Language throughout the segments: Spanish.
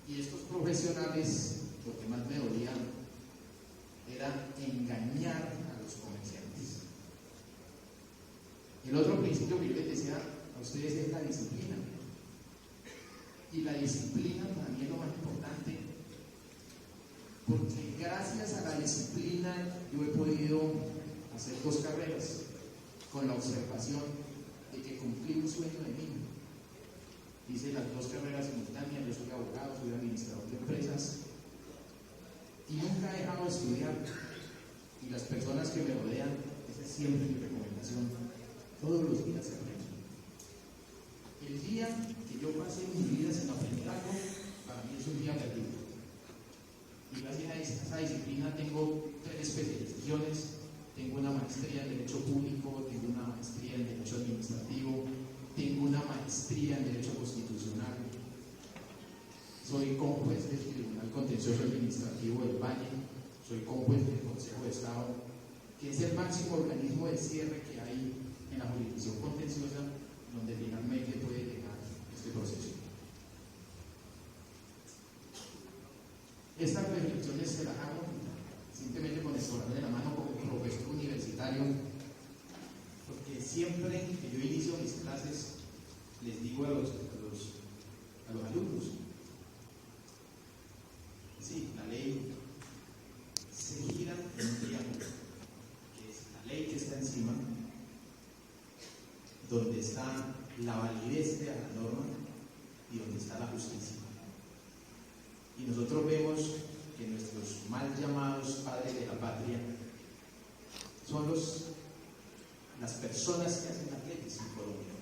Y estos profesionales, lo que más me dolía era engañar a los comerciantes. El otro principio que yo les decía a ustedes es la disciplina. Y la disciplina para mí es lo más importante, porque gracias a la disciplina yo he podido hacer 2 carreras con la observación de que cumplí un sueño de niño. Hice las 2 carreras simultáneas, yo soy abogado, soy administrador de empresas y nunca he dejado de estudiar. Y las personas que me rodean, esa es siempre mi recomendación, todos los días se aprende. El día que yo pasé mi vida sin aprender algo, para mí es un día perdido. Y gracias a esa disciplina tengo 3 especializaciones, tengo una maestría en Derecho Público, tengo una maestría en Derecho Administrativo, tengo una maestría en Derecho Constitucional, soy conjuez del Tribunal Contencioso Administrativo del Valle, soy conjuez del Consejo de Estado, que es el máximo organismo de cierre que hay en la jurisdicción contenciosa, donde finalmente puede llegar este proceso. Estas reflexiones se las hago simplemente con el corazón en la mano como profesor universitario, porque siempre que yo inicio mis clases les digo a los alumnos, sí, la ley se gira en un triángulo, que es la ley que está encima, donde está la validez de la norma y donde está la justicia. Y nosotros vemos que nuestros mal llamados padres de la patria son las personas que hacen las leyes en Colombia.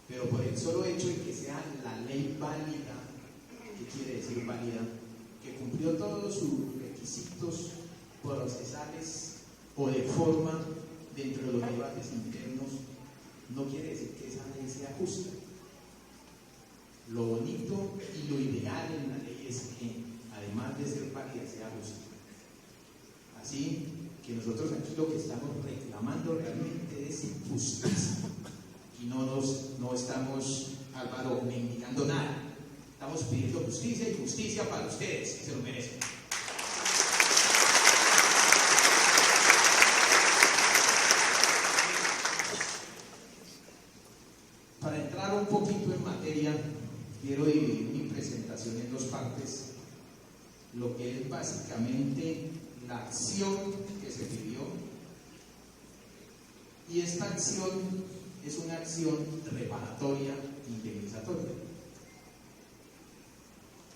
Pero por el solo hecho de que sea la ley válida, ¿qué quiere decir válida? Que cumplió todos sus requisitos procesales o de forma dentro de los debates internos, no quiere decir que esa ley sea justa. Lo bonito y lo ideal en la ley es que, además de ser válida, sea justa. Así que nosotros aquí lo que estamos reclamando realmente es justicia. Y no estamos, Álvaro, mendigando nada. Estamos pidiendo justicia y justicia para ustedes, que se lo merecen. Para entrar un poquito en materia, quiero dividir mi presentación en 2 partes. Lo que es básicamente la acción que se pidió. Y esta acción es una acción reparatoria, indemnizatoria.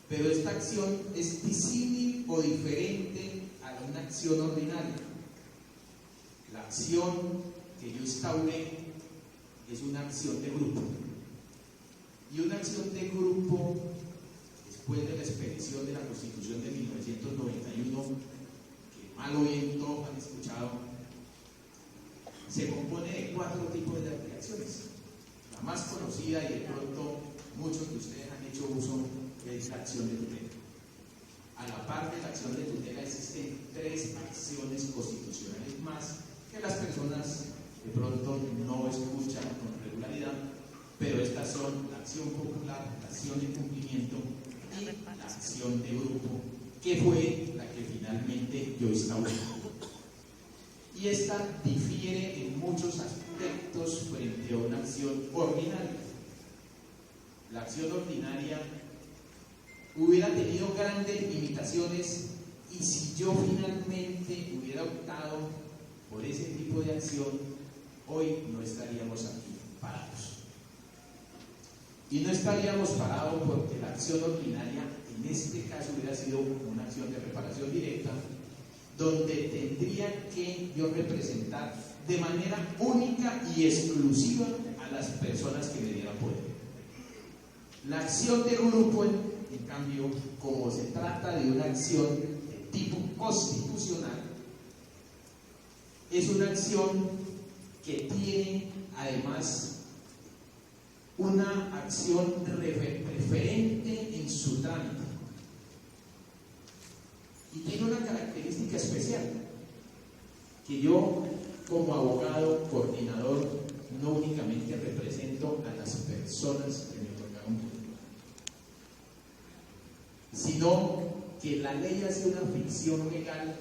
Pero esta acción es disímil o diferente a una acción ordinaria. La acción que yo instauré es una acción de grupo. Y una acción de grupo, después de la expedición de la Constitución de 1991, que mal o bien todos han escuchado, se compone de 4 tipos de reacciones. La más conocida y de pronto muchos de ustedes han hecho uso es la acción de tutela. A la par de la acción de tutela existen 3 acciones constitucionales más que las personas de pronto no escuchan con regularidad, pero estas son la acción popular, la acción de cumplimiento y la acción de grupo, que fue la que finalmente yo instauré. Y esta difiere en muchos aspectos frente a una acción ordinaria. La acción ordinaria hubiera tenido grandes limitaciones y si yo finalmente hubiera optado por ese tipo de acción, hoy no estaríamos aquí parados. Y no estaríamos parados porque la acción ordinaria en este caso hubiera sido una acción de reparación directa, donde tendría que yo representar de manera única y exclusiva a las personas que me dieran poder. La acción de grupo, en cambio, como se trata de una acción de tipo constitucional, es una acción que tiene además una acción preferente en su trámite. Y tiene una característica especial, que yo como abogado coordinador no únicamente represento a las personas que me otorgaron poder, sino que la ley hace una ficción legal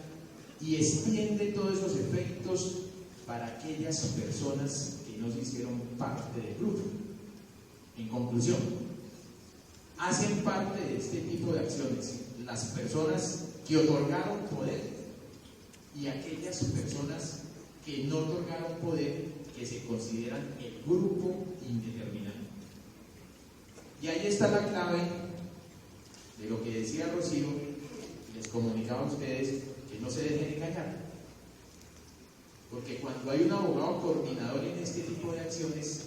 y extiende todos esos efectos para aquellas personas que no se hicieron parte del grupo. En conclusión, hacen parte de este tipo de acciones las personas que otorgaron poder y aquellas personas que no otorgaron poder, que se consideran el grupo indeterminado. Y ahí está la clave de lo que decía Rocío, les comunicaba a ustedes que no se dejen engañar. Porque cuando hay un abogado coordinador en este tipo de acciones,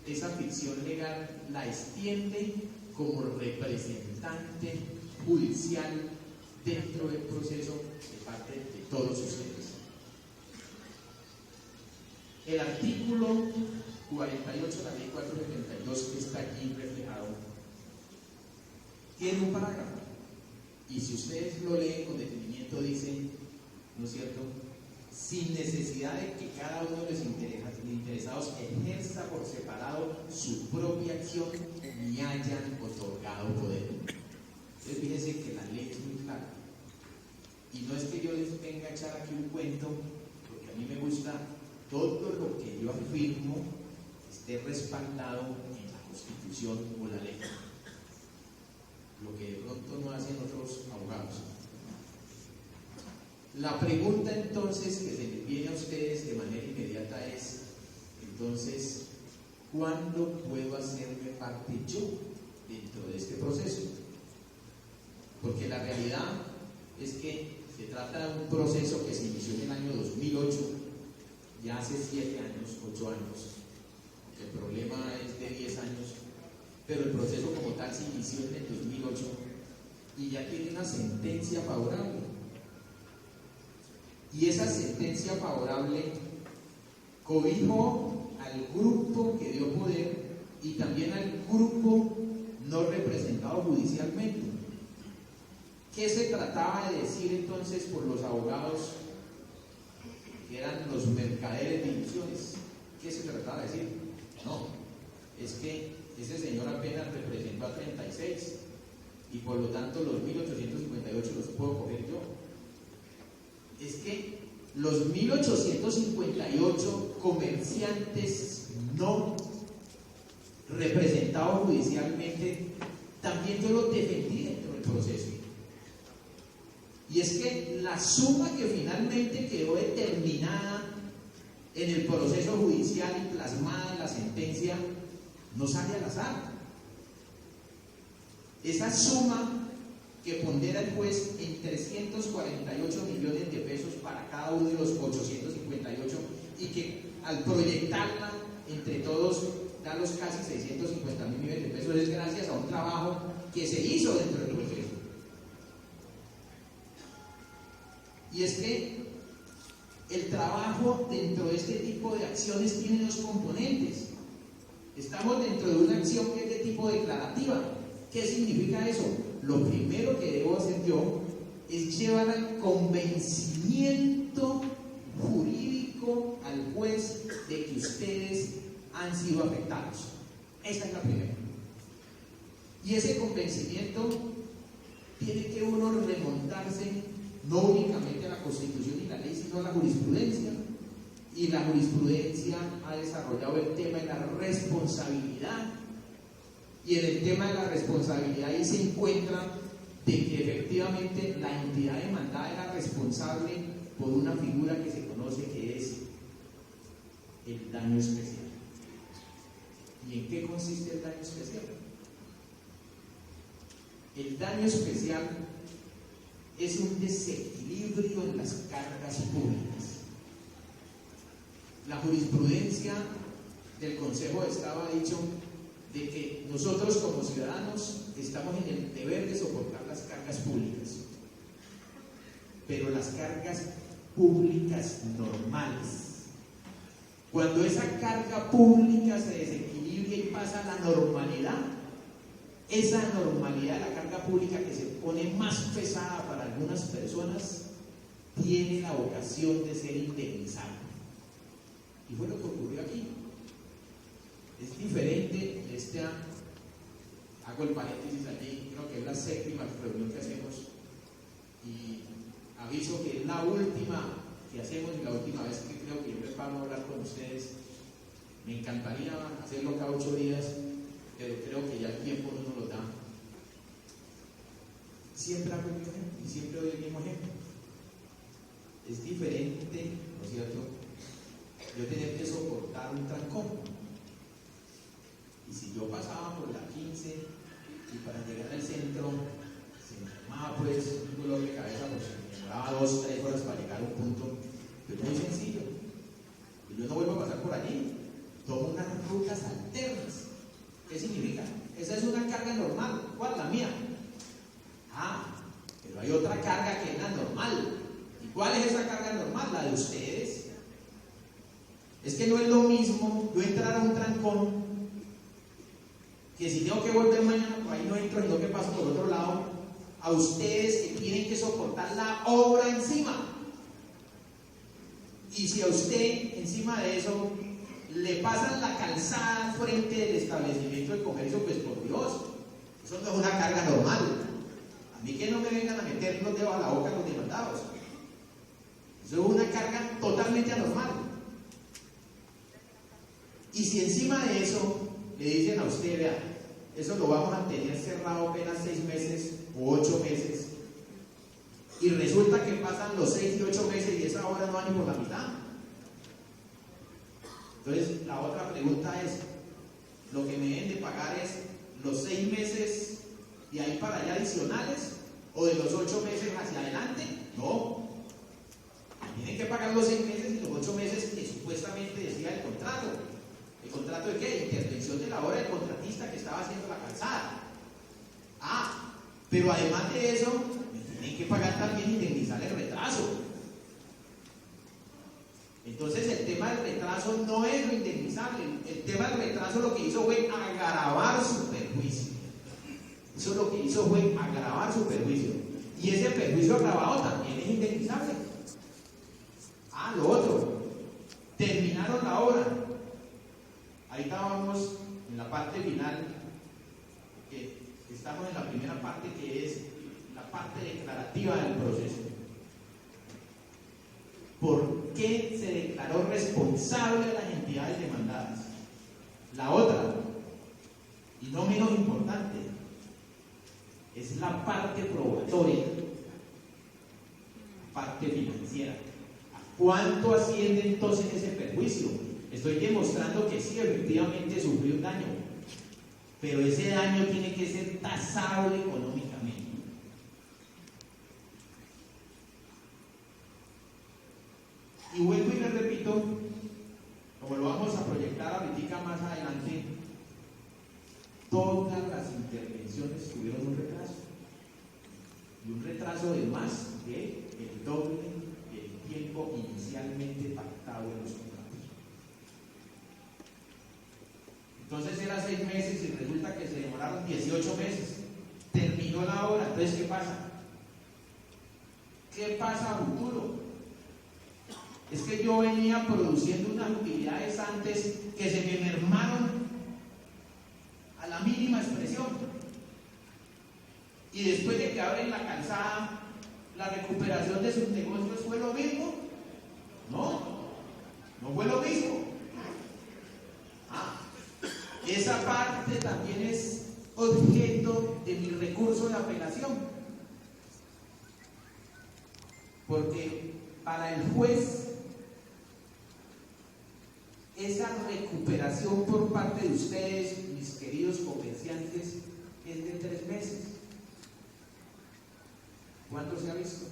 esa ficción legal la extiende como representante judicial dentro del proceso de parte de todos ustedes. El artículo 48 de la ley 472 que está aquí reflejado tiene un parágrafo, y si ustedes lo leen con detenimiento dice, ¿no es cierto?, sin necesidad de que cada uno de los interesados ejerza por separado su propia acción ni hayan otorgado poder. Entonces fíjense que la ley es muy clara, y no es que yo les venga a echar aquí un cuento, porque a mí me gusta todo lo que yo afirmo esté respaldado en la Constitución o la ley, lo que de pronto no hacen otros abogados. La pregunta entonces que se les viene a ustedes de manera inmediata es, entonces, ¿cuándo puedo hacerme parte yo dentro de este proceso? Porque la realidad es que se trata de un proceso que se inició en el año 2008, ya hace 7 años, 8 años. El problema es de 10 años, pero el proceso como tal se inició en el 2008 y ya tiene una sentencia favorable. Y esa sentencia favorable cobijó al grupo que dio poder y también al grupo no representado judicialmente. ¿Qué se trataba de decir entonces por los abogados que eran los mercaderes de ilusiones? ¿Qué se trataba de decir? No, es que ese señor apenas representó a 36 y por lo tanto los 1858 los puedo coger yo. Es que los 1858 comerciantes no representados judicialmente también yo los defendí dentro del proceso. Y es que la suma que finalmente quedó determinada en el proceso judicial y plasmada en la sentencia no sale al azar. Esa suma que pondera el juez en 348 millones de pesos para cada uno de los 858 y que al proyectarla entre todos da los casi 650.000 millones de pesos es gracias a un trabajo que se hizo dentro del proceso. Y es que el trabajo dentro de este tipo de acciones tiene 2 componentes. Estamos dentro de una acción que es de tipo declarativa. ¿Qué significa eso? Lo primero que debo hacer yo es llevar al convencimiento jurídico al juez de que ustedes han sido afectados. Esa es la primera. Y ese convencimiento tiene que uno remontarse no únicamente a la Constitución y la ley, sino a la jurisprudencia. Y la jurisprudencia ha desarrollado el tema de la responsabilidad. Y en el tema de la responsabilidad ahí se encuentra de que efectivamente la entidad demandada era responsable por una figura que se conoce que es el daño especial. ¿Y en qué consiste el daño especial? El daño especial es un desequilibrio en las cargas públicas. La jurisprudencia del Consejo de Estado ha dicho de que nosotros como ciudadanos estamos en el deber de soportar las cargas públicas, pero las cargas públicas normales. Cuando esa carga pública se desequilibra y pasa a la normalidad, esa normalidad de la carga pública que se pone más pesada para algunas personas tiene la vocación de ser indemnizada. Y fue lo que ocurrió aquí. Es diferente esta hago el paréntesis allí, creo que es la 7ª reunión que hacemos y aviso que es la última que hacemos y la última vez que creo que yo me paro a hablar con ustedes. Me encantaría hacerlo cada 8 días, pero creo que ya el tiempo no nos lo da. Siempre hago el mismo ejemplo y siempre doy el mismo ejemplo. Es diferente, ¿no es cierto?, yo tener que soportar un trancón. Y si yo pasaba por la 15 y para llegar al centro se me armaba pues un dolor de cabeza, pues me demoraba 2 o 3 horas para llegar a un punto, pero muy sencillo. Y yo no vuelvo a pasar por allí, tomo unas rutas alternas. ¿Qué significa? Esa es una carga normal. ¿Cuál? La mía. Pero hay otra carga que es la normal. ¿Y cuál es esa carga normal? La de ustedes. Es que no es lo mismo yo entrar a un trancón, que si tengo que volver mañana por ahí no entro, sino que paso por otro lado, a ustedes que tienen que soportar la obra encima. Y si a usted encima de eso le pasan la calzada frente del establecimiento de comercio, pues por Dios, eso no es una carga normal. A mí que no me vengan a meter los dedos a la boca los demandados. Eso es una carga totalmente anormal. Y si encima de eso le dicen a usted, vea, eso lo vamos a tener cerrado apenas 6 meses o 8 meses, y resulta que pasan los 6 y 8 meses y esa obra no va ni por la mitad. Entonces, la otra pregunta es, ¿lo que me deben de pagar es los 6 meses de ahí para allá adicionales o de los 8 meses hacia adelante? No. Tienen que pagar los 6 meses y los 8 meses que supuestamente decía el contrato. ¿El contrato de qué? Intervención de la obra del contratista que estaba haciendo la calzada. Pero además de eso, me tienen que pagar también indemnizar el retraso. Entonces el tema del retraso no es lo indemnizable. El tema del retraso lo que hizo fue agravar su perjuicio. Eso lo que hizo fue agravar su perjuicio. Y ese perjuicio agravado también es indemnizable. Lo otro, terminaron la obra. Ahí estábamos en la parte final, estamos en la primera parte que es la parte declarativa del proceso. ¿Por qué se declaró responsable a las entidades demandadas? La otra, y no menos importante, es la parte probatoria, la parte financiera. ¿A cuánto asciende entonces ese perjuicio? Estoy demostrando que sí, efectivamente sufrió un daño, pero ese daño tiene que ser tasable económicamente. Y vuelvo y me repito, como lo vamos a proyectar ahorita más adelante, todas las intervenciones tuvieron un retraso. Y un retraso de más que el doble del tiempo inicialmente pactado en los contratos. Entonces era 6 meses y resulta que se demoraron 18 meses. Terminó la obra. Entonces, ¿qué pasa? ¿Qué pasa a futuro? Es que yo venía produciendo unas utilidades antes que se me mermaron a la mínima expresión. Y después de que abren la calzada, la recuperación de sus negocios fue lo mismo. No fue lo mismo. Esa parte también es objeto de mi recurso de apelación. Porque para el juez, esa recuperación por parte de ustedes, mis queridos comerciantes, es de 3 meses. ¿Cuánto se ha visto?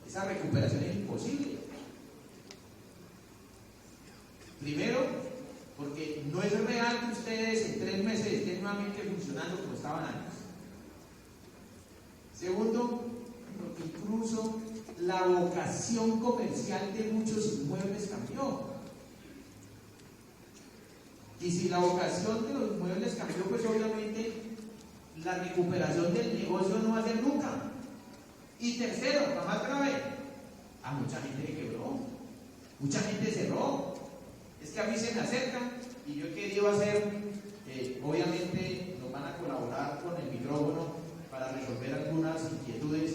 Esa recuperación es imposible. Primero, porque no es real que ustedes en 3 meses estén nuevamente funcionando como estaban antes. Segundo, porque incluso la vocación comercial de muchos inmuebles cambió. Y si la vocación de los inmuebles cambió, pues obviamente la recuperación del negocio no va a ser nunca. Y tercero, la más grave, a mucha gente que quebró, mucha gente cerró. Es que a mí se me acercan y yo he querido hacer obviamente nos van a colaborar con el micrófono para resolver algunas inquietudes,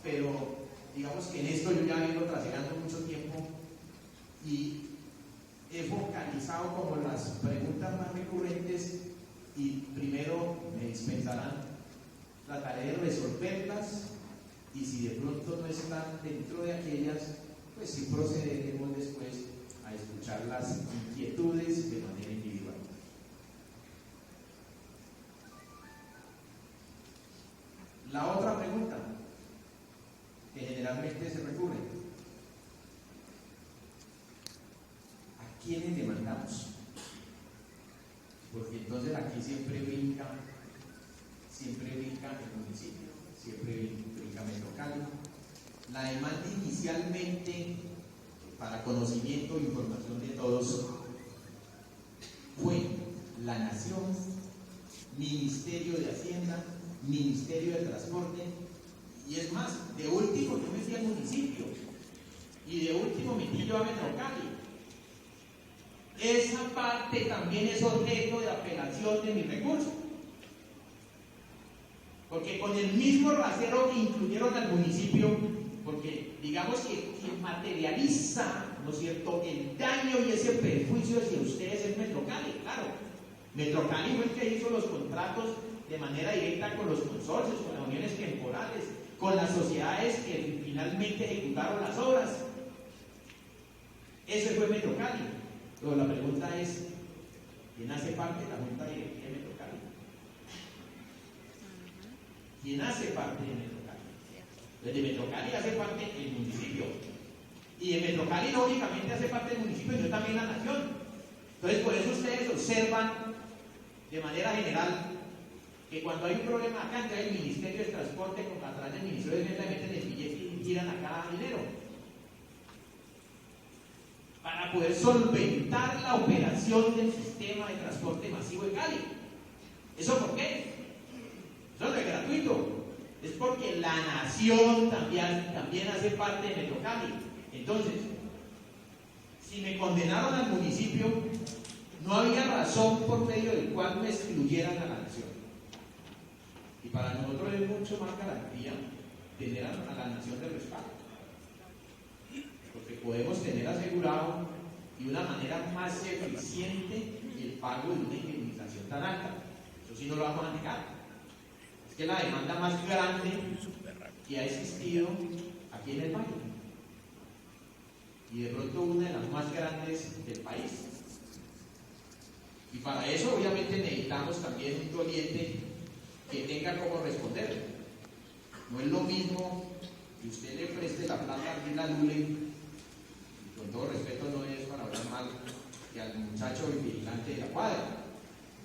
pero digamos que en esto yo ya vengo trabajando mucho tiempo y he focalizado como las preguntas más recurrentes y primero me dispensarán, trataré de resolverlas y si de pronto no están dentro de aquellas, pues sí procederemos después a escuchar las inquietudes de manera individual. La otra pregunta que generalmente se recurre: ¿a quiénes demandamos? Porque entonces aquí siempre brinca el municipio, siempre brinca Metrocali. La demanda inicialmente, para conocimiento e información de todos, fue la Nación, Ministerio de Hacienda, Ministerio de Transporte, y es más, de último yo metí al municipio y de último metí yo a Metrocali. Esa parte también es objeto de apelación de mi recurso, porque con el mismo rasero que incluyeron al municipio, porque digamos que quien materializa, ¿no es cierto?, el daño y ese perjuicio hacia ustedes es Metrocali. Claro, Metrocali fue el que hizo los contratos de manera directa con los consorcios, con las uniones temporales, con las sociedades que finalmente ejecutaron las obras. Ese fue Metrocali. Pero la pregunta es: ¿quién hace parte de la Junta Directiva de Metrocali? ¿Quién hace parte de Metrocali? De Metrocali hace parte el municipio, y de Metrocali lógicamente hace parte del municipio y yo también la Nación. Entonces por eso ustedes observan de manera general que cuando hay un problema acá, entonces el Ministerio de Transporte a través del Ministerio de Defensa meten el billete y giran acá dinero para poder solventar la operación del sistema de transporte masivo de Cali. ¿Eso por qué? Eso no es gratuito. Es porque la Nación también hace parte de Metrocali. Entonces, si me condenaron al municipio, no había razón por medio del cual me excluyeran a la Nación. Y para nosotros es mucho más garantía tener a la Nación de respaldo, porque podemos tener asegurado de una manera más eficiente el pago de una indemnización tan alta. Eso sí no lo vamos a negar. Es que la demanda más grande que ha existido aquí en el país, y de pronto una de las más grandes del país. Y para eso obviamente necesitamos también un doliente que tenga cómo responder. No es lo mismo que usted le preste la plata a la Lule, y con todo respeto no es para hablar mal, que al muchacho vigilante de la cuadra.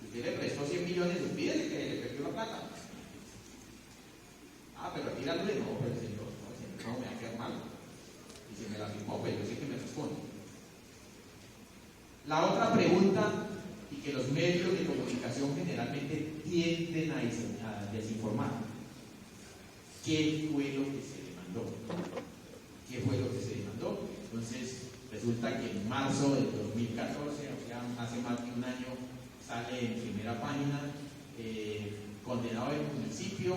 Usted le prestó 100 millones, olvídese que le perdió la plata. Ah, pero aquí la Lule no, pues señor, no me va a quedar mal. Y si me la firmó, pues yo sé que me responde. La otra pregunta, y que los medios de comunicación generalmente tienden a desinformar: ¿qué fue lo que se demandó? ¿Qué fue lo que se demandó? Entonces, resulta que en marzo del 2014, o sea, hace más de un año, sale en primera página, condenado el municipio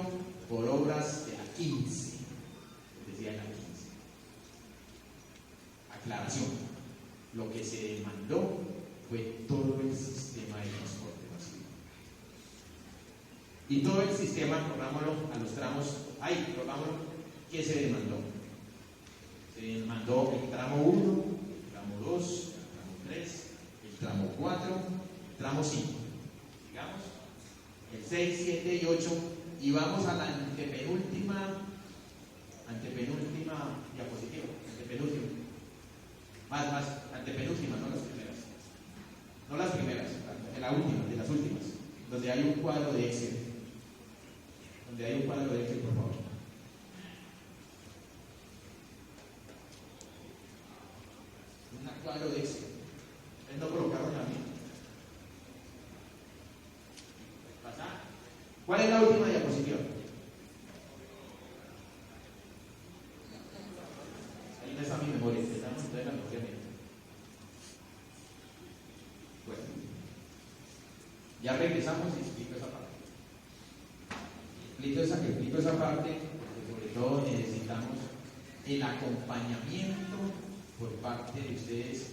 por obras de la 15, decía la 15. Aclaración: lo que se demandó fue todo el sistema de transporte masivo. Y todo el sistema, pongámoslo a los tramos, ¿qué se demandó? Se demandó el tramo 1, el tramo 2, el tramo 3, el tramo 4, el tramo 5, digamos, el 6, 7 y 8, y vamos a la antepenúltima diapositiva, antepenúltima, no las primeras. No las primeras, la última, de las últimas, donde hay un cuadro de Excel. Donde hay un cuadro de Excel, por favor. Un cuadro de Excel. Ustedes no colocaron la mía. ¿Pasa? ¿Cuál es la última diapositiva? Ahí no está mi memoria, estamos en la memoria mía. Bueno. Ya regresamos y explico esa parte. Explico esa parte porque sobre todo necesitamos el acompañamiento por parte de ustedes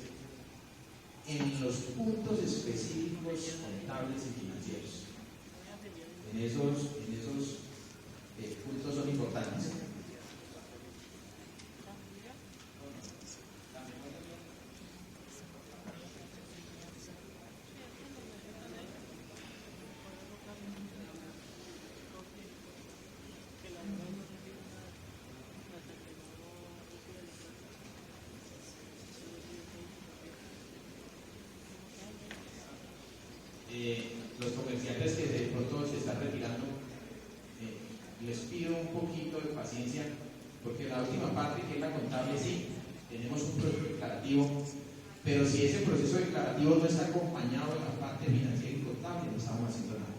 en los puntos específicos contables y financieros. En esos puntos son importantes. Los comerciantes que de pronto se están retirando, les pido un poquito de paciencia, porque la última parte, que es la contable, sí, tenemos un proceso declarativo, pero si ese proceso declarativo no está acompañado de la parte financiera y contable, no estamos haciendo nada.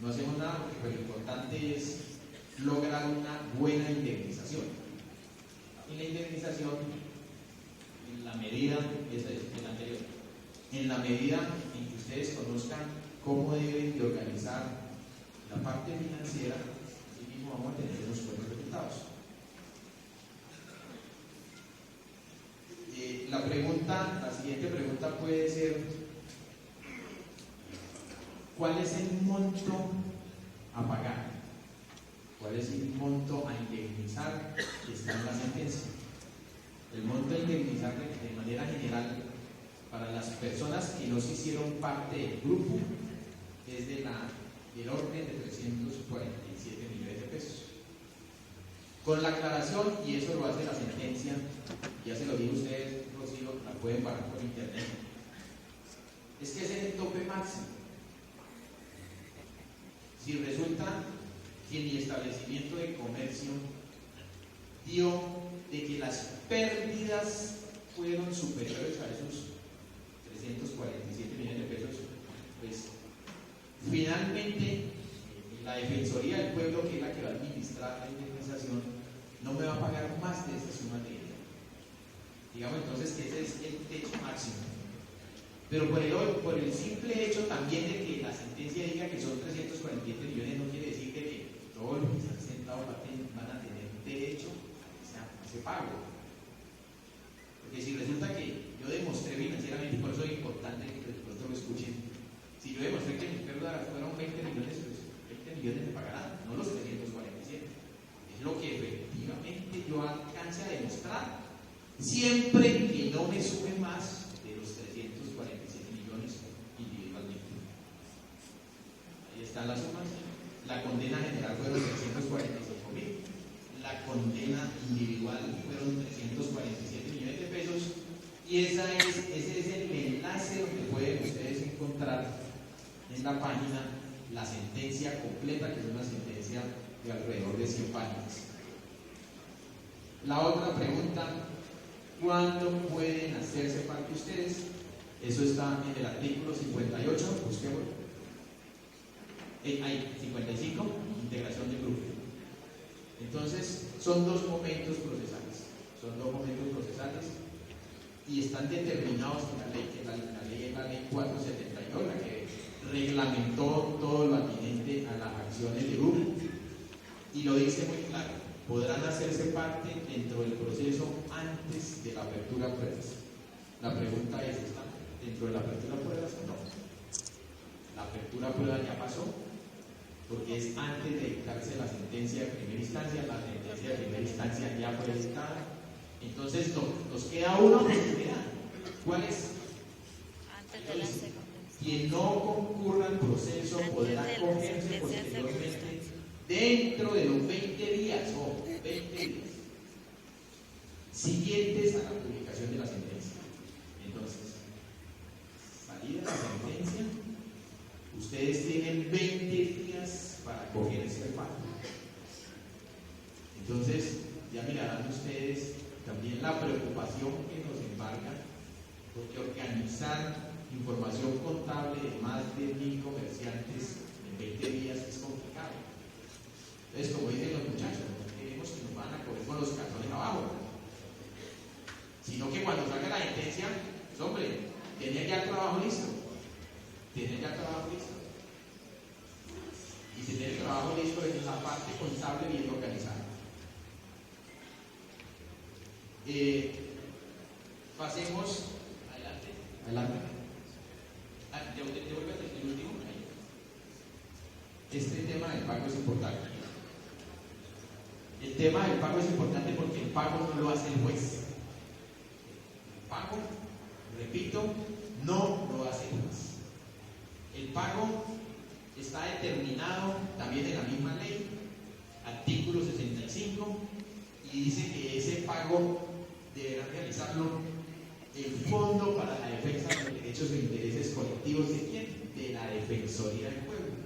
No hacemos nada porque lo importante es lograr una buena indemnización. Y la indemnización, en la medida, esa es la anterior, en la medida en que ustedes conozcan cómo deben de organizar la parte financiera, así mismo vamos a tener unos buenos resultados. La siguiente pregunta puede ser: ¿cuál es el monto a pagar? ¿Cuál es el monto a indemnizar que está en la sentencia? El monto a indemnizar de manera general para las personas que no se hicieron parte del grupo es del orden de 347 millones de pesos. Con la aclaración, y eso lo hace la sentencia, ya se lo digo a ustedes, Rocío, la pueden bajar por internet, es que ese es el tope máximo. Si resulta que mi establecimiento de comercio dio de que las pérdidas fueron superiores a esos 347 millones de pesos, pues finalmente la Defensoría del Pueblo, que es la que va a administrar la indemnización, no me va a pagar más de esa suma de dinero. Digamos entonces que ese es el techo máximo. Pero por el simple hecho también de que la sentencia diga que son 347 millones, no quiere decir que todos los que se han sentado van a tener derecho a ese pago. Porque si resulta que yo demostré financieramente, por eso es importante que de pronto lo escuchen, si yo demostré que mis pérdidas fueron 20 millones, pues 20 millones me pagarán, no los 347. Es lo que efectivamente yo alcance a demostrar, siempre que no me sume más de los 347 millones individualmente. Ahí están las sumas. La condena general fueron 345.000. La condena individual fueron 347 millones de pesos. Y ese es el enlace donde pueden ustedes encontrar en la página la sentencia completa, que es una sentencia de alrededor de 100 páginas. La otra pregunta: ¿cuándo pueden hacerse parte ustedes? Eso está en el artículo 58, busquémoslo. Hay 55, integración de grupo. Entonces, son dos momentos procesales. Y están determinados en la ley, que la ley es la ley 472, la que reglamentó todo lo atinente a las acciones de grupo. Y lo dice muy claro: podrán hacerse parte dentro del proceso antes de la apertura a pruebas. La pregunta es: ¿está dentro de la apertura a pruebas o no? La apertura a pruebas ya pasó, porque es antes de dictarse la sentencia de primera instancia. La sentencia de primera instancia ya fue dictada. Entonces nos queda una oportunidad. ¿Cuál es? Antes de la segunda. Quien no concurra al proceso podrá acogerse posteriormente dentro de los 20 días, o 20 días siguientes a la publicación de la sentencia. Entonces, salida la sentencia, ustedes tienen 20 días para acogerse al pacto. Entonces, ya mirarán ustedes también la preocupación que nos embarga, porque organizar información contable de más de 1.000 comerciantes en 20 días es complicado. Entonces, como dicen los muchachos, no queremos que nos van a coger con los calzones abajo, sino que cuando salga la sentencia, pues hombre, tenía ya el trabajo listo. tener ya trabajo listo. Y tener el trabajo listo es la parte contable bien organizada. Pasemos adelante. Adelante. Devuélvete el último. Este tema del pago es importante. El tema del pago es importante porque el pago no lo hace el juez. El pago, repito, no lo hace el juez. El pago está determinado también en la misma ley, artículo 65, y dice que ese pago deberá realizarlo el Fondo para la Defensa de los Derechos e Intereses Colectivos. ¿De quién? De la Defensoría del Pueblo.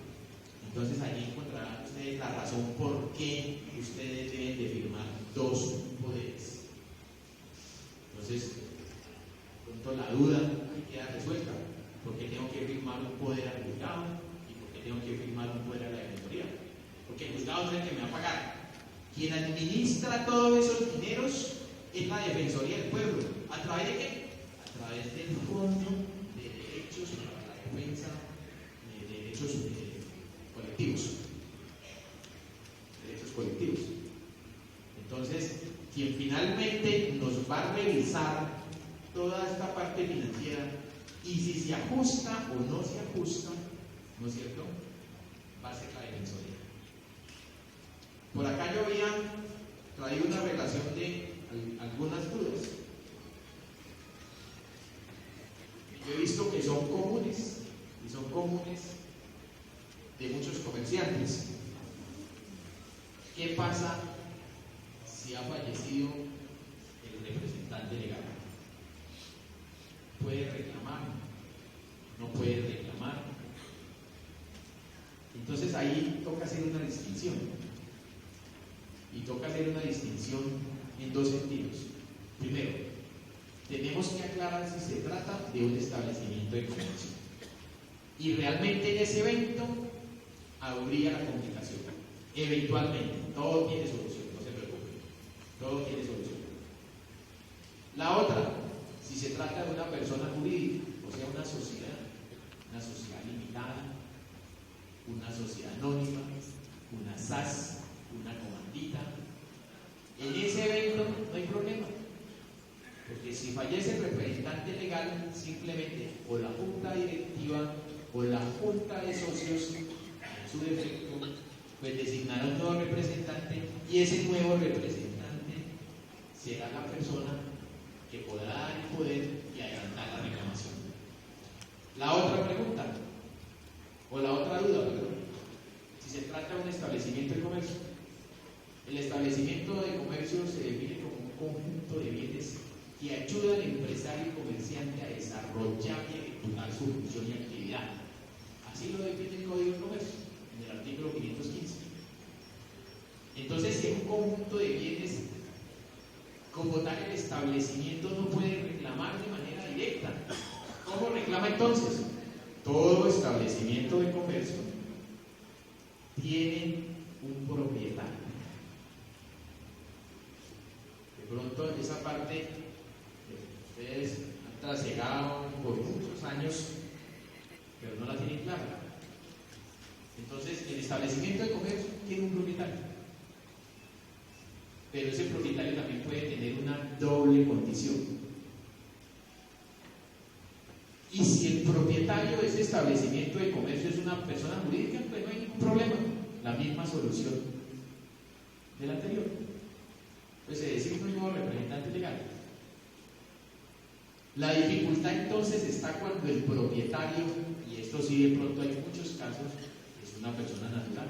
Entonces allí encontrarán ustedes la razón por qué ustedes deben de firmar dos poderes. Entonces, pronto la duda queda resuelta. ¿Por qué tengo que firmar un poder al juzgado? ¿Y por qué tengo que firmar un poder a la Defensoría? Porque el juzgado es el que me va a pagar. Quien administra todos esos dineros es la Defensoría del Pueblo. ¿A través de qué? A través del Fondo de Derechos para la Defensa de Derechos Colectivos. Derechos colectivos. Entonces, quien finalmente nos va a revisar toda esta parte financiera y si se ajusta o no se ajusta, ¿no es cierto?, va a ser la Defensoría. Por acá yo había traído una relación de algunas dudas. Yo he visto que son comunes, y son comunes de muchos comerciantes. ¿Qué pasa si ha fallecido el representante legal? ¿Puede reclamar? ¿No puede reclamar? Entonces ahí toca hacer una distinción. Y toca hacer una distinción en dos sentidos. Primero, tenemos que aclarar si se trata de un establecimiento de comercio. Y realmente en ese evento habría la complicación. Eventualmente, todo tiene solución, no se preocupen. Todo tiene solución. La otra, si se trata de una persona jurídica, o sea, una sociedad limitada, una sociedad anónima, una SAS, una comandita, en ese evento no hay problema. Porque si fallece el representante legal, simplemente o la junta directiva o la junta de socios, en su defecto, pues designará un nuevo representante y ese nuevo representante será la persona que podrá dar el poder y adelantar la reclamación. La otra pregunta, o la otra duda, perdón, si se trata de un establecimiento de comercio. El establecimiento de comercio se define como un conjunto de bienes que ayuda al empresario y comerciante a desarrollar y ejecutar su función y actividad. Así lo define el Código de Comercio, en el artículo 515. Entonces, si es un conjunto de bienes, como tal, el establecimiento no puede reclamar de manera directa. ¿Cómo reclama entonces? Todo establecimiento de comercio tiene un propietario. De pronto, esa parte ustedes han trasegado por muchos años, pero no la tienen clara. Entonces, el establecimiento de comercio tiene un propietario, pero ese propietario también puede tener una doble condición. Y si el propietario de ese establecimiento de comercio es una persona jurídica, pues no hay ningún problema. La misma solución del anterior. Pues se designa un nuevo representante legal. La dificultad entonces está cuando el propietario, y esto sí de pronto hay muchos casos, es una persona natural.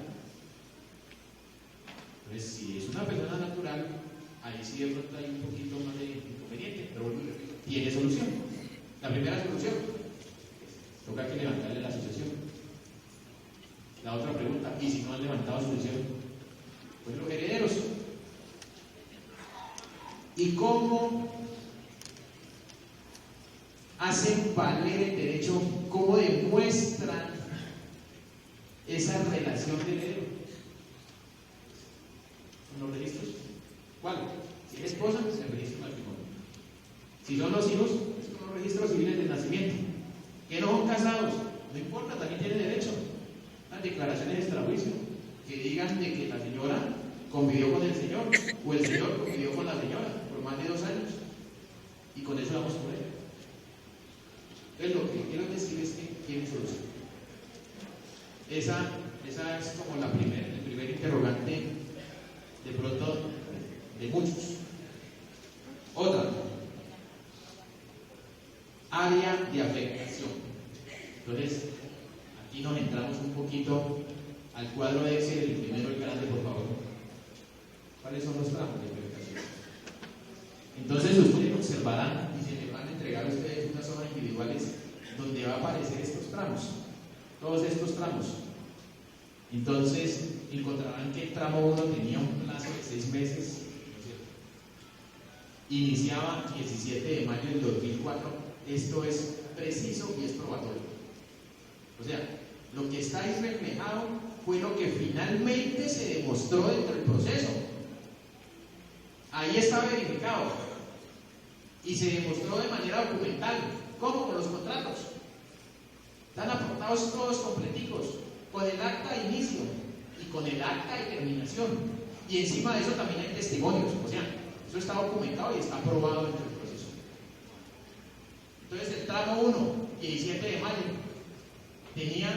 Entonces, si es una persona natural, ahí sí de pronto hay un poquito más de inconveniente, pero bueno, tiene solución. La primera solución, toca que levantarle la asociación. La otra pregunta, ¿y si no han levantado asociación? Pues los herederos. ¿Y cómo hacen valer el derecho? ¿Cómo demuestran esa relación de heredero? ¿Con los registros? ¿Cuál? Si es esposa, pues el registro matrimonio. Si son los hijos, pues con los registros civiles de nacimiento. ¿Que no son casados? no importa, también tiene derecho. Las declaraciones de extrajuicio que digan de que la señora convivió con el señor o el señor convivió con la señora por más de 2 años y con eso vamos por él. Entonces lo que quiero decir es que tiene solución. Esa es como el primer interrogante de pronto de muchos. Otra, área de afectación. Entonces, aquí nos entramos un poquito al cuadro de Excel, el primero, el grande, por favor. ¿Cuáles son los tramos de afectación? Entonces, ustedes observarán y se les van a entregar a ustedes unas hojas individuales donde va a aparecer estos tramos, todos estos tramos. Entonces, encontrarán que el tramo 1 tenía un plazo de 6 meses, iniciaba 17 de mayo del 2004. Esto es preciso y es probatorio. O sea, lo que está ahí reflejado fue lo que finalmente se demostró dentro del proceso. Ahí está verificado y se demostró de manera documental. ¿Cómo? Con los contratos. Están aportados todos completicos, con el acta de inicio y con el acta de terminación. Y encima de eso también hay testimonios. O sea, eso está documentado y está aprobado dentro del proceso. Entonces el tramo 1, 17 de mayo, tenía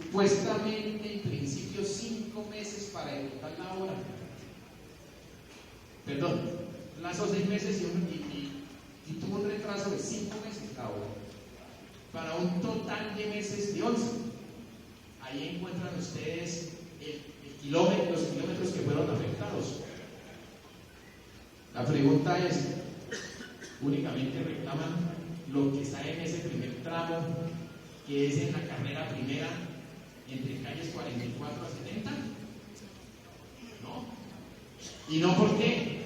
supuestamente en principio 5 meses para ejecutar la obra. Perdón, plazo 6 meses y tuvo un retraso de 5 meses la obra, para un total de meses de 11. Ahí encuentran ustedes los kilómetros que fueron afectados. La pregunta es, únicamente reclaman lo que está en ese primer tramo, que es en la carrera primera, entre calles 44 a 70. ¿No? ¿Y no por qué?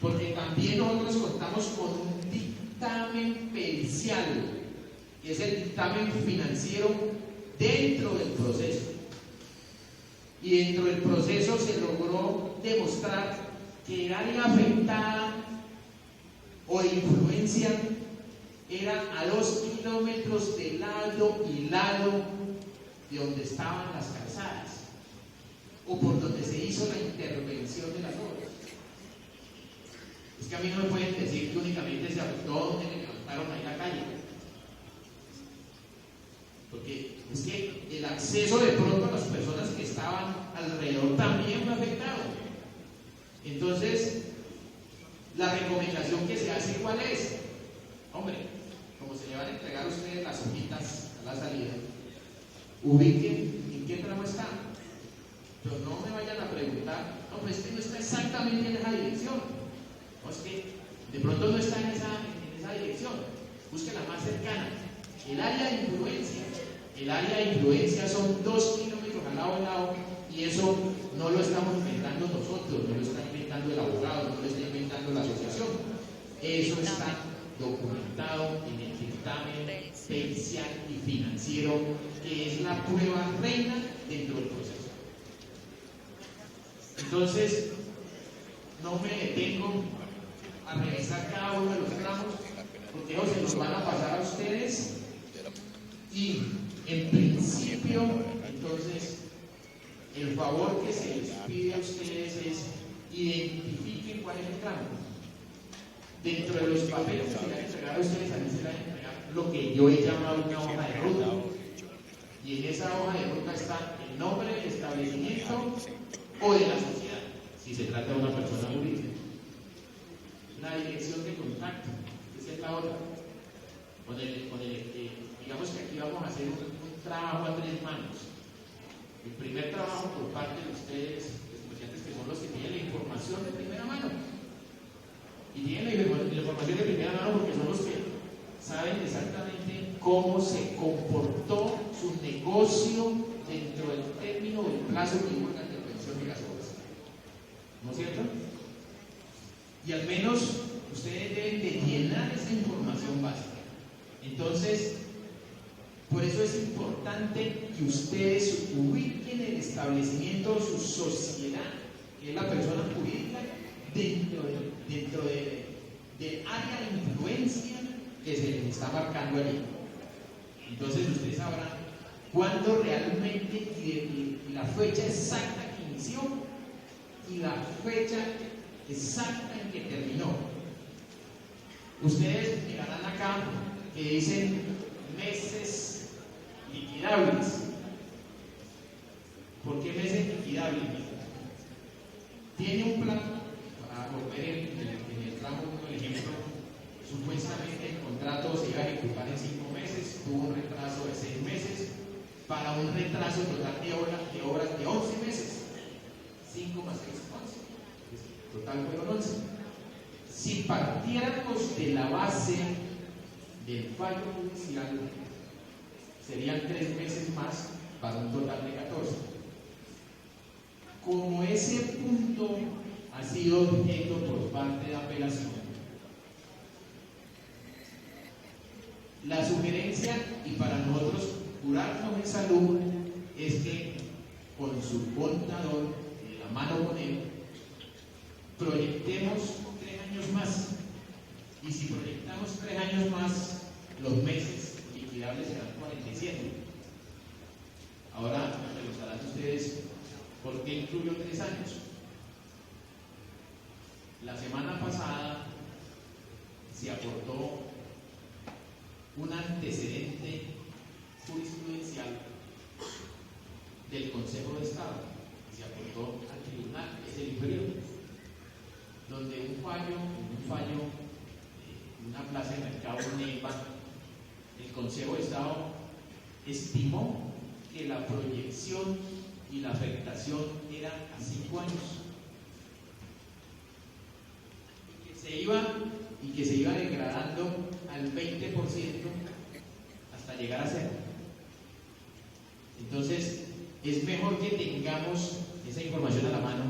Porque también nosotros contamos con un dictamen pericial, que es el dictamen financiero dentro del proceso. Y dentro del proceso se logró demostrar que el área afectada o de influencia era a 2 kilómetros de lado y lado de donde estaban las calzadas o por donde se hizo la intervención de las obras. Es que a mí no me pueden decir que únicamente se afectó donde le levantaron ahí la calle, porque es que el acceso de pronto a las personas que estaban alrededor también fue afectado. Entonces, la recomendación que se hace, ¿cuál es? Hombre, como se le van a entregar a ustedes las hojitas a la salida, ubiquen en qué tramo está. Pero no me vayan a preguntar, no, pues que no está exactamente en esa dirección. No, es que de pronto no está en esa dirección. Busquen la más cercana. El área de influencia. El área de influencia son 2 kilómetros al lado y lado, y eso no lo estamos inventando nosotros, no lo está inventando el abogado, no lo está inventando la asociación. Eso está documentado en el dictamen pericial y financiero, que es la prueba reina dentro del proceso. Entonces, no me detengo a revisar cada uno de los tramos, porque ellos se los van a pasar a ustedes y en principio, entonces, el favor que se les pide a ustedes es identifiquen cuál es el tramo. Dentro de los papeles que se le han entregado a ustedes, a mí se les van a entregar lo que yo he llamado una hoja de ruta. Y en esa hoja de ruta está el nombre del establecimiento o de la sociedad, si se trata de una persona jurídica. La dirección de contacto, esa es la otra. Digamos que aquí vamos a hacer un trabajo a 3 manos. El primer trabajo por parte de ustedes, estudiantes, que son los que tienen la información de primera mano. Y tienen la información de primera mano porque son los que saben exactamente cómo se comportó su negocio dentro del término del plazo que hubo en la intervención de las obras. ¿No es cierto? Y al menos ustedes deben de llenar esa información básica. Entonces, por eso es importante que ustedes ubiquen el establecimiento de su sociedad, que es la persona jurídica, dentro del área de influencia que se les está marcando allí. Entonces usted sabrá cuándo realmente y la fecha exacta que inició y la fecha exacta en que terminó. Ustedes mirarán acá que dicen meses liquidables. ¿Por qué meses liquidables? Tiene un plan para volver en el tramo 1 del ejemplo. Supuestamente el contrato se iba a ejecutar en 5 meses, tuvo un retraso de 6 meses, para un retraso total de obras de 11 meses. 5 más 6, 11. Total fueron 11. Si partiéramos de la base del fallo judicial, serían 3 meses más para un total de 14. Como ese punto ha sido objeto por parte de apelación, la sugerencia, y para nosotros curarnos en salud, es que con su contador, de la mano con él, proyectemos 3 años más. Y si proyectamos 3 años más, los meses liquidables serán 47. Ahora me preguntarán ustedes, ¿por qué incluyo 3 años? La semana pasada se aportó un antecedente jurisprudencial del Consejo de Estado, y se aportó al tribunal, que es el inferior, donde un fallo, una plaza de mercado Neiva, el Consejo de Estado estimó que la proyección y la afectación era a 5 años, y que se iba degradando al 20% hasta llegar a 0. Entonces es mejor que tengamos esa información a la mano,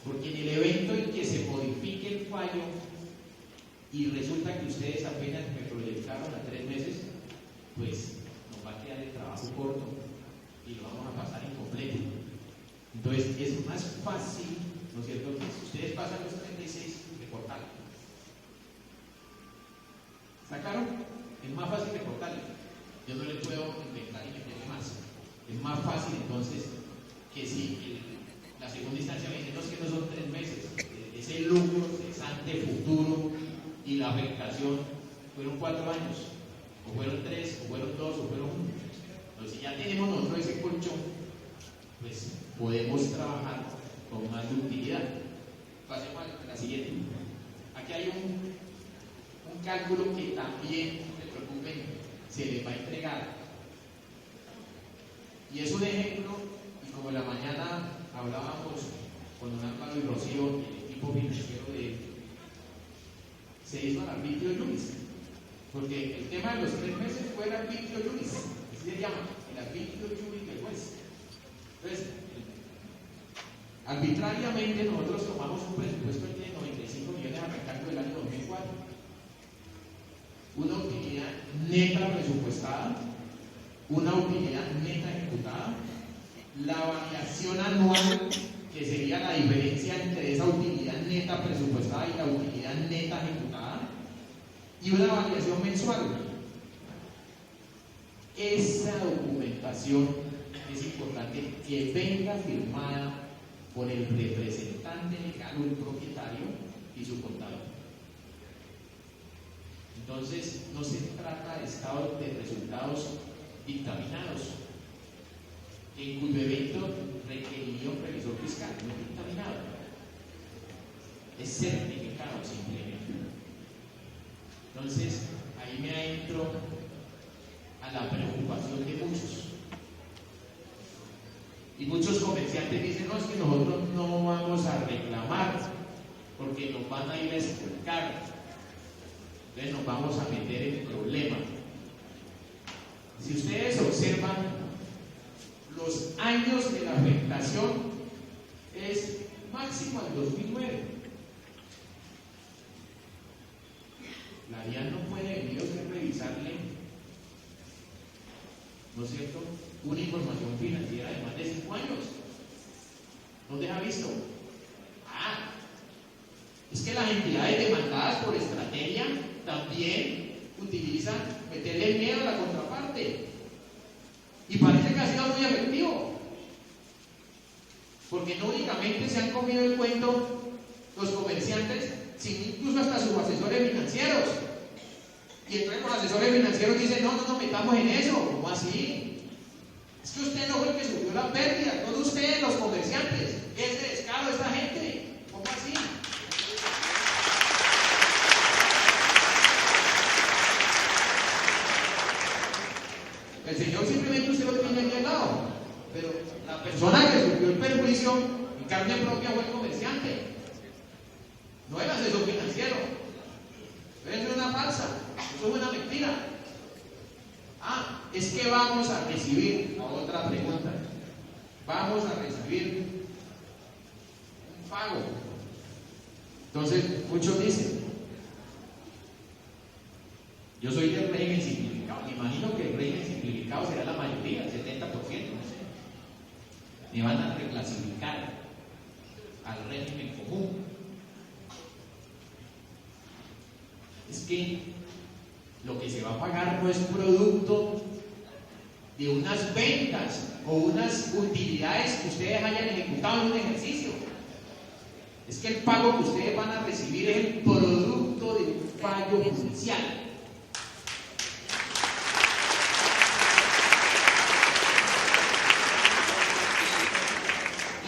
porque en el evento en que se modifique el fallo y resulta que ustedes apenas me proyectaron a 3 meses, pues nos va a quedar el trabajo corto y lo vamos a pasar incompleto. Entonces es más fácil, ¿no es cierto?, que si ustedes pasan los 36, recortarlo. ¿Sacaron? Es más fácil recortarlo. Yo no le puedo inventar y meterle más. Es más fácil entonces que si la segunda instancia me dice, no, es que no son 3 meses, ese lucro cesante futuro y la afectación fueron 4 años, o fueron 3, o fueron 2, o fueron 1. Entonces, si ya tenemos nosotros ese colchón, pues podemos trabajar con más utilidad. Pasemos a la siguiente. Aquí hay un cálculo que también, no se preocupen, se les va a entregar. Y es un ejemplo, y como en la mañana hablábamos con don Álvaro y Rocío, el equipo financiero de él, se hizo el arbitrio juris, porque el tema de los 3 meses fue el arbitrio juris, así se llama, el arbitrio juris del juez. Entonces, arbitrariamente nosotros tomamos un presupuesto de 95 millones arrancando del año 2004, una utilidad neta presupuestada, una utilidad neta ejecutada, la variación anual, que sería la diferencia entre esa utilidad neta presupuestada y la utilidad neta ejecutada, y una variación mensual. Esa documentación es importante que venga firmada por el representante legal o el propietario y su contador. Entonces, no se trata de estado de resultados dictaminados, en cuyo evento requeriría un revisor fiscal, no dictaminado, es certificado simplemente. Entonces, ahí me adentro a la preocupación de muchos. Y muchos comerciantes dicen, no, es que nosotros no vamos a reclamar porque nos van a ir a explicar. Entonces nos vamos a meter en problema. Si ustedes observan, los años de la afectación es máximo al 2009. La DIAN no puede venir a revisarle, ¿no es cierto?, una información financiera de más de 5 años. ¿Dónde ha visto? Es que las entidades demandadas por estrategia también utilizan meterle miedo a la contraparte. bastante. Y parece que ha sido muy efectivo. Porque no únicamente se han comido el cuento los comerciantes, sino incluso hasta sus asesores financieros. Y entonces los asesores financieros dicen, no metamos en eso. ¿Cómo así? Es que usted no fue el que sufrió la pérdida, todos ustedes, los comerciantes. Es de descaro esta gente. ¿Cómo así? El Señor simplemente usted lo tiene aquí al lado. Pero la persona que sufrió el perjuicio en carne propia fue el comerciante, no el asesor financiero. Eso es una falsa, eso es una mentira. Es que vamos a recibir, otra pregunta, vamos a recibir un pago. Entonces, muchos dicen, yo soy del régimen simplificado, me imagino que el régimen simplificado será la mayoría, el 70%, no sé. Me van a reclasificar al régimen común. Es que lo que se va a pagar no es producto de unas ventas o unas utilidades que ustedes hayan ejecutado en un ejercicio. Es que el pago que ustedes van a recibir es el producto de un fallo judicial.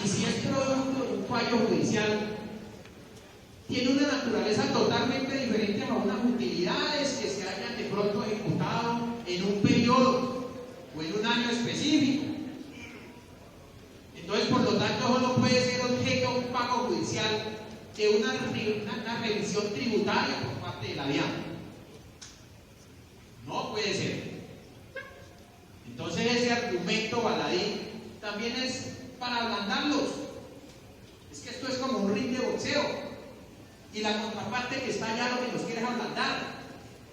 Y si es producto de un fallo judicial, tiene una naturaleza totalmente diferente a unas utilidades que se hayan de pronto ejecutado en un periodo o en un año específico. Entonces, por lo tanto, eso no puede ser objeto de un pago judicial de una revisión tributaria por parte de la DIAN. No puede ser. Entonces, ese argumento baladí también es para ablandarlos. Es que esto es como un ring de boxeo. Y la contraparte que está allá lo que nos quiere es ablandar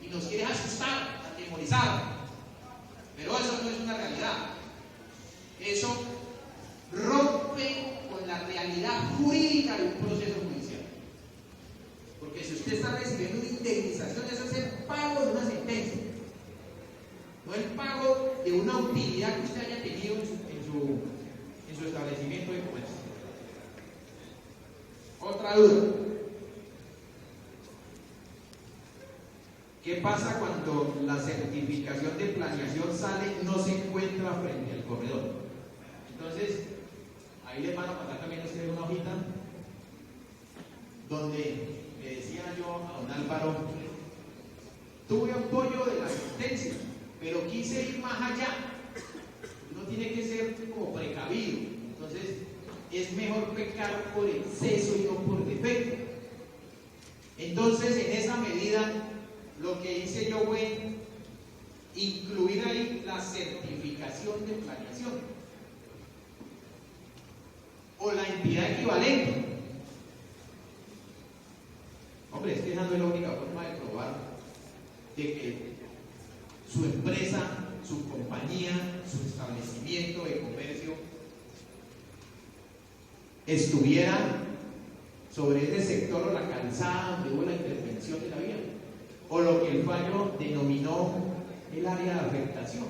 y nos quiere asustar, atemorizar. Pero eso no es una realidad. Eso rompe con la realidad jurídica de un proceso judicial. Porque si usted está recibiendo una indemnización, eso es el pago de una sentencia, no el pago de una utilidad que usted haya tenido en su establecimiento de comercio. Otra duda. ¿Qué pasa cuando la certificación de planeación sale y no se encuentra frente al corredor? Entonces, ahí les van a pasar también a ustedes una hojita donde le decía yo a don Álvaro, tuve apoyo de la sentencia, pero quise ir más allá. Uno tiene que ser como precavido. Entonces, es mejor pecar por exceso y no por defecto. Entonces, en esa medida, lo que hice yo fue incluir ahí la certificación de planeación o la entidad equivalente. Hombre, es que esa no es la única forma de probar de que su empresa, su compañía, su establecimiento de comercio estuviera sobre ese sector o la calzada donde hubo la intervención de la vía, o lo que el fallo denominó el área de afectación.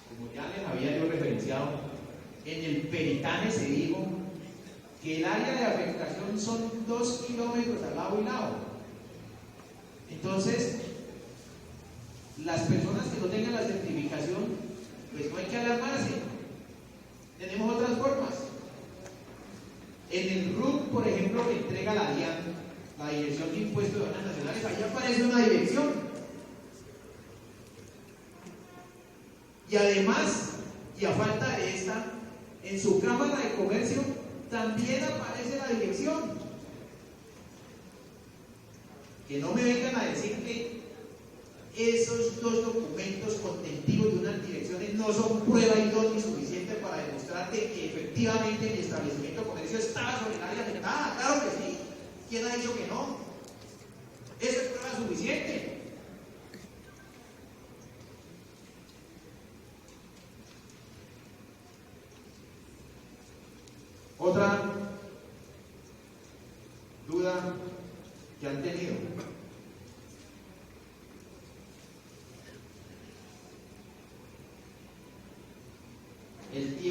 Como ya les había yo referenciado, en el Peritane se dijo que el área de afectación son 2 kilómetros al lado y lado. Entonces, las personas que no tengan la certificación, pues no hay que alarmarse. Tenemos otras formas. En el RUT, por ejemplo, que entrega la DIAN, la Dirección de Impuestos de Aduanas Nacionales, ahí aparece una dirección. Y además, y a falta de esta, en su Cámara de Comercio también aparece la dirección. Que no me vengan a decir que esos 2 documentos contentivos de unas direcciones no son prueba idónea y suficiente para demostrarte que efectivamente mi establecimiento de comercio estaba sobre el área afectada. Claro que sí. ¿Quién ha dicho que no? Eso es prueba suficiente. Otra duda que han tenido.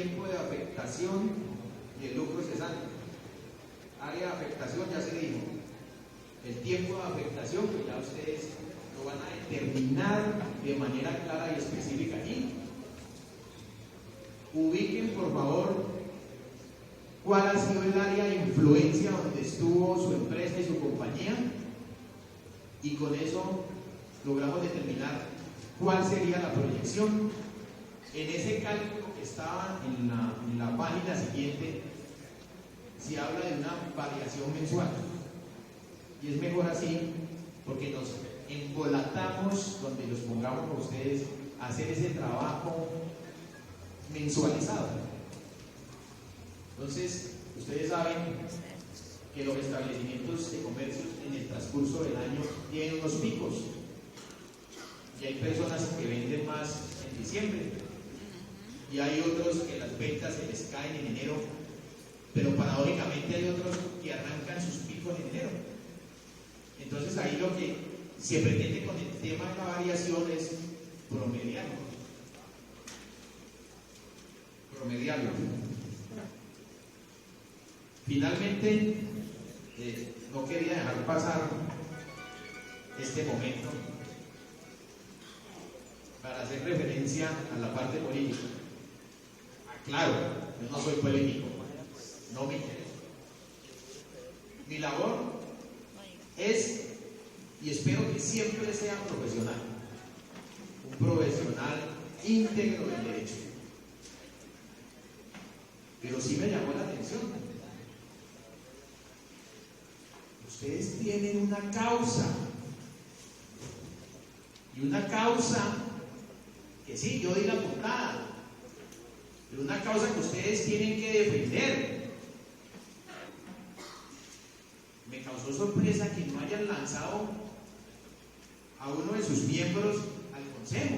tiempo de afectación y el lucro cesante. Área de afectación ya se dijo. El tiempo de afectación, pues ya ustedes lo van a determinar de manera clara y específica allí. Ubiquen, por favor, cuál ha sido el área de influencia donde estuvo su empresa y su compañía, y con eso logramos determinar cuál sería la proyección. En ese cálculo que estaba en la página siguiente, se habla de una variación mensual, y es mejor así porque nos embolatamos donde los pongamos a ustedes a hacer ese trabajo mensualizado. Entonces, ustedes saben que los establecimientos de comercio en el transcurso del año tienen unos picos, y hay personas que venden más en diciembre, y hay otros que las ventas se les caen en enero, pero paradójicamente hay otros que arrancan sus picos en enero. Entonces ahí lo que se pretende con el tema de la variación es promediarlo. Finalmente, no quería dejar pasar este momento para hacer referencia a la parte política. Claro, yo no soy político, no me interesa. Mi labor es, y espero que siempre sea profesional, un profesional íntegro del derecho. Pero sí me llamó la atención. Ustedes tienen una causa, y una causa que sí, yo di la portada, pero una causa que ustedes tienen que defender. Me causó sorpresa que no hayan lanzado a uno de sus miembros al consejo.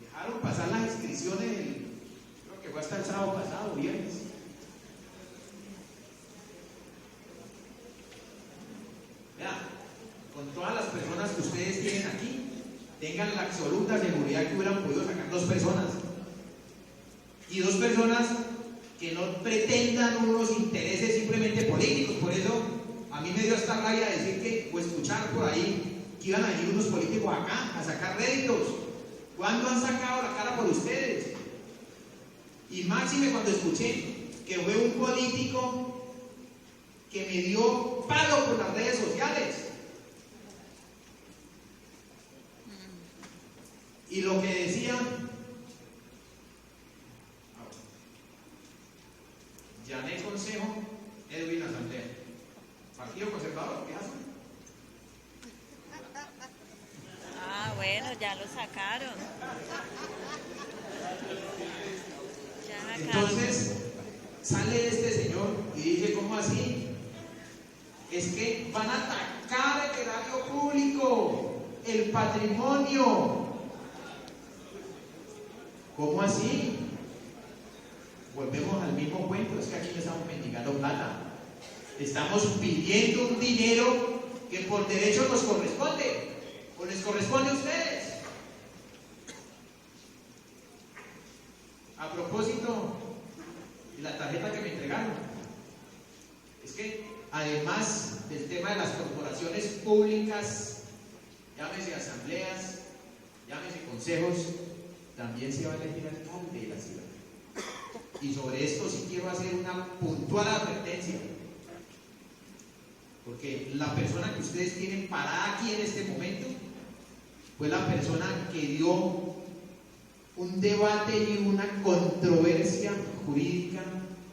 Dejaron pasar las inscripciones, creo que fue hasta el sábado pasado, viernes. Vean, con todas las personas que ustedes tienen aquí, tengan la absoluta seguridad que hubieran podido sacar 2 personas. Y 2 personas que no pretendan unos intereses simplemente políticos. Por eso a mí me dio esta rabia decir que, o escuchar por ahí, que iban a venir unos políticos acá a sacar réditos. ¿Cuándo han sacado la cara por ustedes? Y máxime cuando escuché que fue un político que me dio palo por las redes sociales. Y lo que decía, Llané Consejo, Edwin Asamblea, Partido Conservador, ¿qué hacen? Ah, bueno, ya lo sacaron. Ya sacaron. Entonces, sale este señor y dice, ¿cómo así? Es que van a atacar el erario público, el patrimonio. ¿Cómo así? Volvemos al mismo cuento, es que aquí no estamos mendigando plata. Estamos pidiendo un dinero que por derecho nos corresponde, o les corresponde a ustedes. A propósito de la tarjeta que me entregaron, es que además del tema de las corporaciones públicas, llámese asambleas, llámese consejos, también se va a elegir alcalde de la ciudad. Y sobre esto sí quiero hacer una puntual advertencia, porque la persona que ustedes tienen parada aquí en este momento fue la persona que dio un debate y una controversia jurídica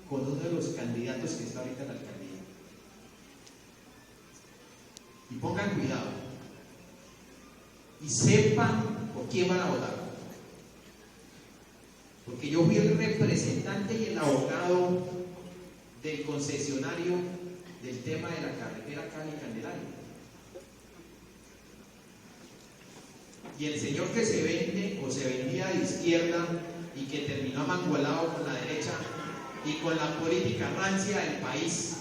con uno de los candidatos que está ahorita en la alcaldía. Y pongan cuidado y sepan por quién van a votar. Porque yo fui el representante y el abogado del concesionario del tema de la carretera Cali-Candelaria. Y el señor que se vende o se vendía de izquierda y que terminó amangualado con la derecha y con la política rancia del país.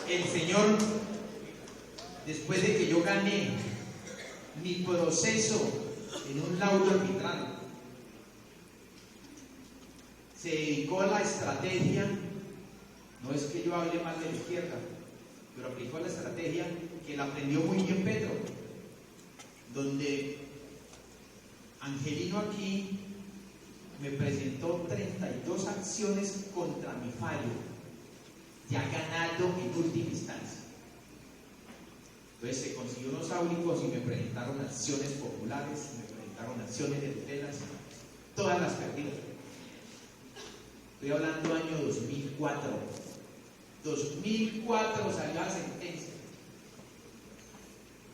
El señor después de que yo gané mi proceso en un laudo arbitral, se dedicó a la estrategia. No es que yo hable mal de la izquierda, pero aplicó la estrategia que la aprendió muy bien Pedro, donde Angelino aquí me presentó 32 acciones contra mi fallo, ya ganado en última instancia. Entonces se consiguió unos áulicos y me presentaron acciones populares, me presentaron acciones de tutelas, todas las perdidas. Estoy hablando año 2004. 2004 salió la sentencia.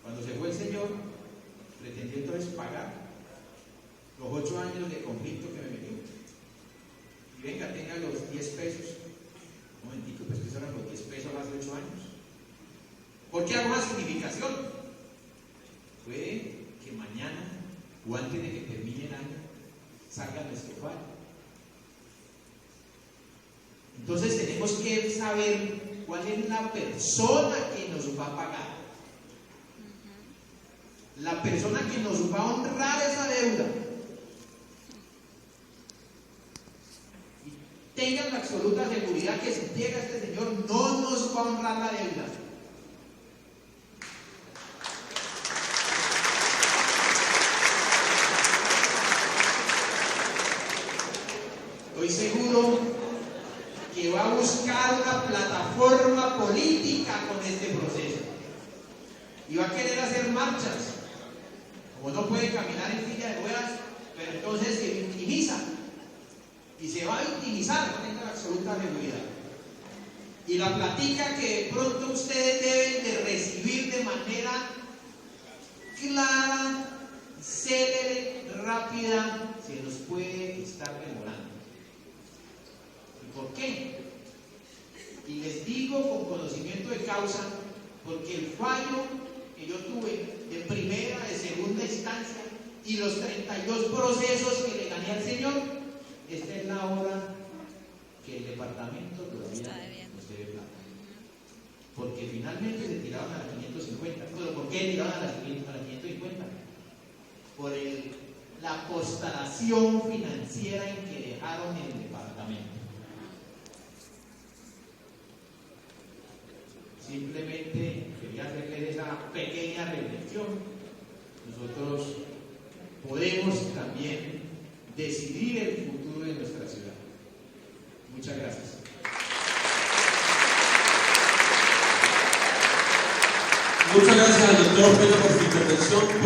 Cuando se fue el señor, pretendió entonces pagar los 8 años de conflicto que me metió. Y venga, tenga los 10 pesos. Un momentico, pues que eran los 10 pesos hace 8 años. ¿Por qué hago una significación? Puede que mañana o antes de que termine el año salga nuestro fallo. Entonces tenemos que saber cuál es la persona que nos va a pagar. La persona que nos va a honrar esa deuda. Y tengan la absoluta seguridad que si llega este señor no nos va a honrar la deuda. Estoy seguro que va a buscar una plataforma política con este proceso y va a querer hacer marchas. Como no puede caminar en silla de ruedas, pero entonces se victimiza y se va a victimizar, tenga la absoluta seguridad. Y la platica que de pronto ustedes deben de recibir de manera clara, célere, rápida, se nos puede estar demorando. ¿Por qué? Y les digo con conocimiento de causa, porque el fallo que yo tuve de primera, de segunda instancia y los 32 procesos que le gané al señor, esta es la hora que el departamento todavía no se ve plata. Porque finalmente se tiraron a las 550. ¿Pero por qué tiraron a las 550? Por la postalación financiera en que dejaron el departamento. Simplemente quería hacerles esa pequeña reflexión. Nosotros podemos también decidir el futuro de nuestra ciudad. Muchas gracias. Muchas gracias al doctor Peña por su intervención.